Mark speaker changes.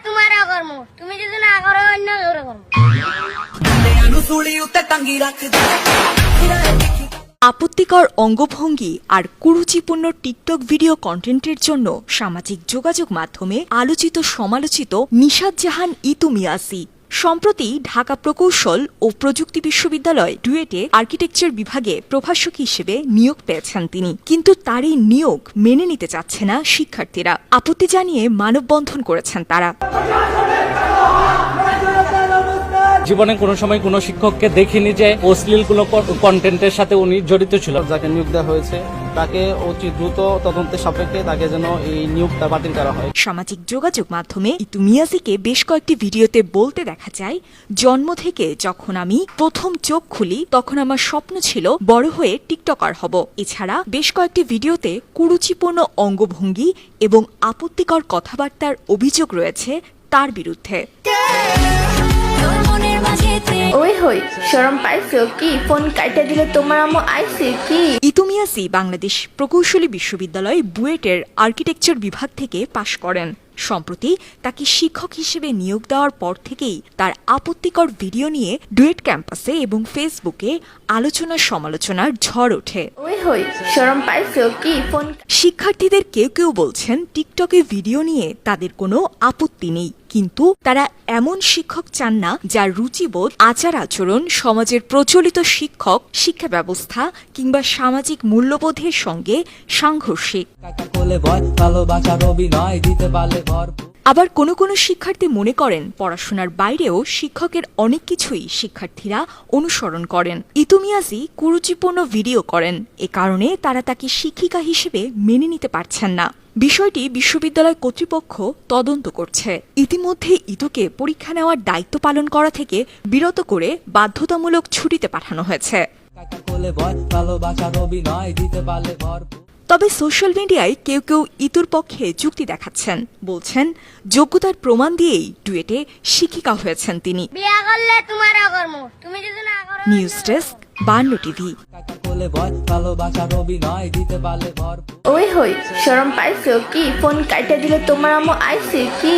Speaker 1: তোমার কর্ম, তুমি যদি না করো অন্য জোরে করো।
Speaker 2: আপত্তিকর অঙ্গভঙ্গি আর কুরুচিপূর্ণ টিকটক ভিডিও কন্টেন্টের জন্য সামাজিক যোগাযোগ মাধ্যমে আলোচিত সমালোচিত নিশাত জাহান ইতু মিয়াসি সম্প্রতি ঢাকা প্রকৌশল ও প্রযুক্তি বিশ্ববিদ্যালয় ডুয়েটে আর্কিটেকচার বিভাগে প্রভাষক হিসেবে নিয়োগ পেয়েছেন তিনি, কিন্তু তারই নিয়োগ মেনে নিতে চাচ্ছে না শিক্ষার্থীরা। আপত্তি জানিয়ে মানববন্ধন করেছেন তারা।
Speaker 3: জীবনে কোনো সময় কোনো শিক্ষককে দেখিনি যে অশ্লীল কোনো কন্টেন্টের সাথে উনি জড়িত ছিল।
Speaker 4: যাকে নিয়োগ দেওয়া হয়েছে তাকে অতি দ্রুত তদন্তের সাপেক্ষে তাকে যেন এই নিয়োগটা বাতিল করা হয়।
Speaker 2: সামাজিক যোগাযোগ মাধ্যমে ইতু মিয়াসিকে বেশ কয়েকটি ভিডিওতে বলতে দেখা যায়, জন্ম থেকে যখন আমি প্রথম চোখ খুলি তখন আমার স্বপ্ন ছিল বড় হয়ে টিকটকার হব। এছাড়া বেশ কয়েকটি ভিডিওতে কুরুচিপূর্ণ অঙ্গভঙ্গি এবং আপত্তিকর কথাবার্তার অভিযোগ রয়েছে তার বিরুদ্ধে।
Speaker 5: ওই হই শরম পাইছো কি? ফোন কাইটা দিলে তোমার আম্মু আইছে কি?
Speaker 2: ইতু মিয়াসি বাংলাদেশ প্রকৌশলী বিশ্ববিদ্যালয় বুয়েটের আর্কিটেকচার বিভাগ থেকে পাশ করেন। সম্প্রতি তাকে শিক্ষক হিসেবে নিয়োগ দেওয়ার পর থেকেই তার আপত্তিকর ভিডিও নিয়ে ডুয়েট ক্যাম্পাসে এবং ফেসবুকে আলোচনা সমালোচনার ঝড় ওঠে।
Speaker 5: ওই হই শরম পাইছো কি? ফোন
Speaker 2: শিক্ষার্থীদের কেউ কেউ বলছেন টিকটকে ভিডিও নিয়ে তাদের কোনো আপত্তি নেই, কিন্তু তারা এমন শিক্ষক চান না যার রুচিবোধ, আচার আচরণ সমাজের প্রচলিত শিক্ষা ব্যবস্থা কিংবা সামাজিক মূল্যবোধের সঙ্গে সাংঘর্ষিক। আবার কোনো কোনো শিক্ষার্থী মনে করেন পড়াশোনার বাইরেও শিক্ষকের অনেক কিছুই শিক্ষার্থীরা অনুসরণ করেন। ইতু মিয়াসি কুরুচিপূর্ণ ভিডিও করেন, এ কারণে তারা তাকে শিক্ষিকা হিসেবে মেনে নিতে পারছেন না। বিষয়টি বিশ্ববিদ্যালয় কর্তৃপক্ষ তদন্ত করছে। ইতিমধ্যে ইতুকে পরীক্ষা নেওয়ার দায়িত্ব পালন করা থেকে বিরত করে বাধ্যতামূলক ছুটিতে পাঠানো হয়েছে। তবে সোশ্যাল মিডিয়ায় কেউ কেউ ইতুর পক্ষে যুক্তি দেখাচ্ছেন, বলছেন যোগ্যতার প্রমাণ দিয়েই ডুয়েটে শিক্ষিকা হয়েছেন তিনি।
Speaker 1: বিয়া করলে তোমার কর্ম, তুমি যদি না করো।
Speaker 2: News desk, 52 TV.
Speaker 5: ওই হই শরম পাইছো কি? ফোন কাইটা দিলে তোমার আম্মু আইছে কি?